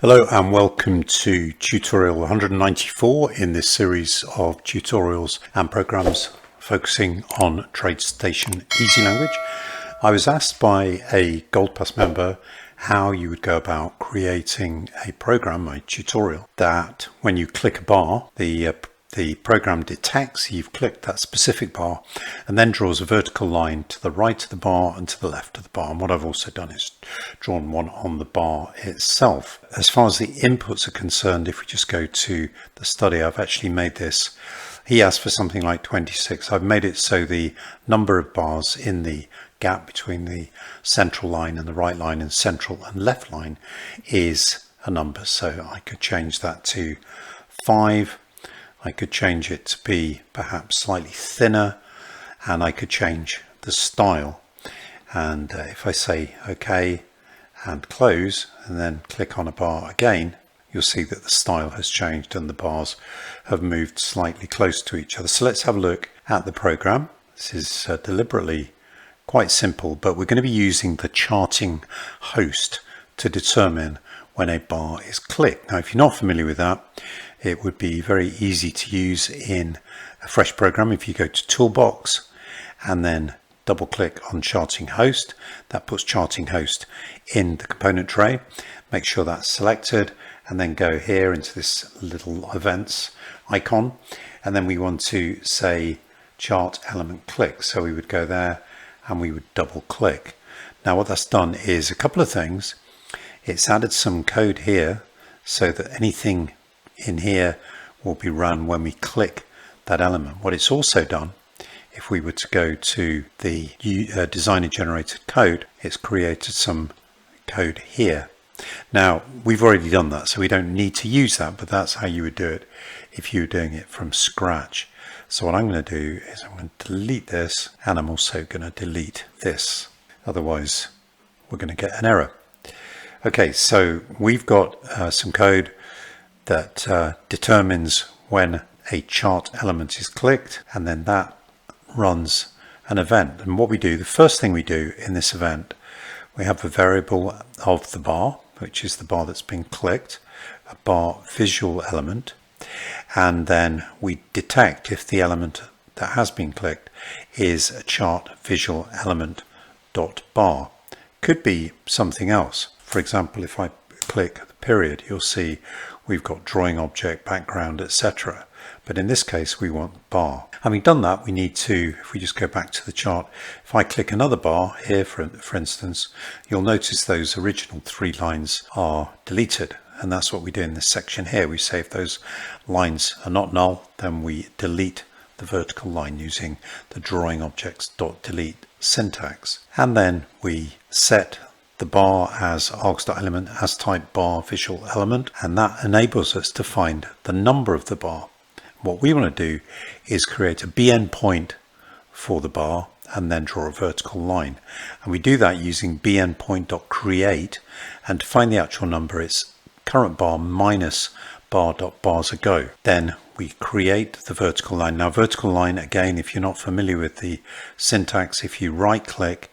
Hello and welcome to tutorial 194 in this series of tutorials and programs focusing on TradeStation EasyLanguage. I was asked by a Gold Pass member how you would go about creating a program, a tutorial, that when you click a bar, the program detects you've clicked that specific bar and then draws a vertical line to the right of the bar and to the left of the bar. And what I've also done is drawn one on the bar itself. As far as the inputs are concerned, if we just go to the study, I've actually made this. He asked for something like 26. I've made it so the number of bars in the gap between the central line and the right line and central and left line is a number. So I could change that to 5. I could change it to be perhaps slightly thinner, and I could change the style. And if I say OK and close and then click on a bar again, you'll see that the style has changed and the bars have moved slightly close to each other. So let's have a look at the program. This is deliberately quite simple, but we're going to be using the charting host to determine when a bar is clicked. Now, if you're not familiar with that, it would be very easy to use in a fresh program. If you go to Toolbox and then double click on Charting Host, that puts Charting Host in the component tray. Make sure that's selected and then go here into this little events icon. And then we want to say chart element click. So we would go there and we would double click. Now what that's done is a couple of things. It's added some code here so that anything in here will be run when we click that element. What it's also done, if we were to go to the designer generated code, it's created some code here. Now we've already done that, so we don't need to use that, but that's how you would do it if you were doing it from scratch. So what I'm going to do is I'm going to delete this, and I'm also going to delete this. Otherwise we're going to get an error. Okay, so we've got some code that determines when a chart element is clicked, and then that runs an event. And what we do, the first thing we do in this event, we have a variable of the bar, which is the bar that's been clicked, a bar visual element, and then we detect if the element that has been clicked is a chart visual element dot bar. Could be something else. For example, if I click the period, you'll see we've got drawing object, background, etc. But in this case, we want bar. Having done that, we need to, if we just go back to the chart, if I click another bar here, for instance, you'll notice those original 3 lines are deleted. And that's what we do in this section here. We say if those lines are not null, then we delete the vertical line using the drawing objects.delete syntax. And then we set the bar as args.element as type bar visual element, and that enables us to find the number of the bar. What we want to do is create a bn point for the bar and then draw a vertical line, and we do that using bnPoint.create, and to find the actual number it's current bar minus bar.bars ago. Then we create the vertical line. Now vertical line, again, if you're not familiar with the syntax, if you right click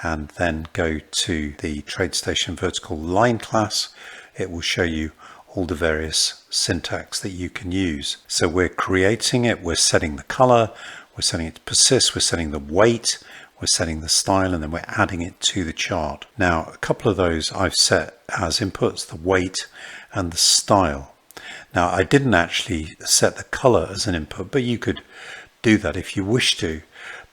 and then go to the TradeStation vertical line class, it will show you all the various syntax that you can use. So we're creating it, we're setting the color, we're setting it to persist, we're setting the weight, we're setting the style, and then we're adding it to the chart. Now a couple of those I've set as inputs, the weight and the style. Now I didn't actually set the color as an input, but you could do that if you wish to.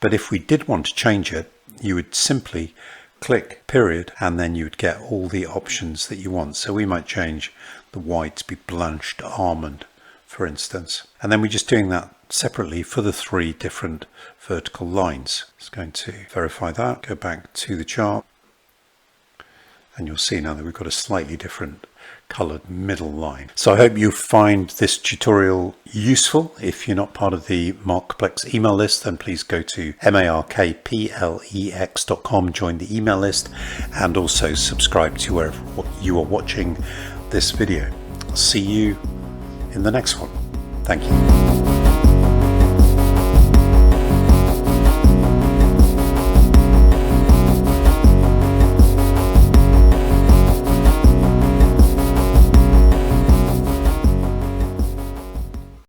But if we did want to change it, you would simply click period and then you would get all the options that you want. So we might change the white to be blanched almond, for instance. And then we're just doing that separately for the 3 different vertical lines. It's going to verify that, go back to the chart, and you'll see now that we've got a slightly different colored middle line. So I hope you find this tutorial useful. If you're not part of the Markplex email list, then please go to markplex.com, join the email list, and also subscribe to wherever you are watching this video. I'll see you in the next one. Thank you.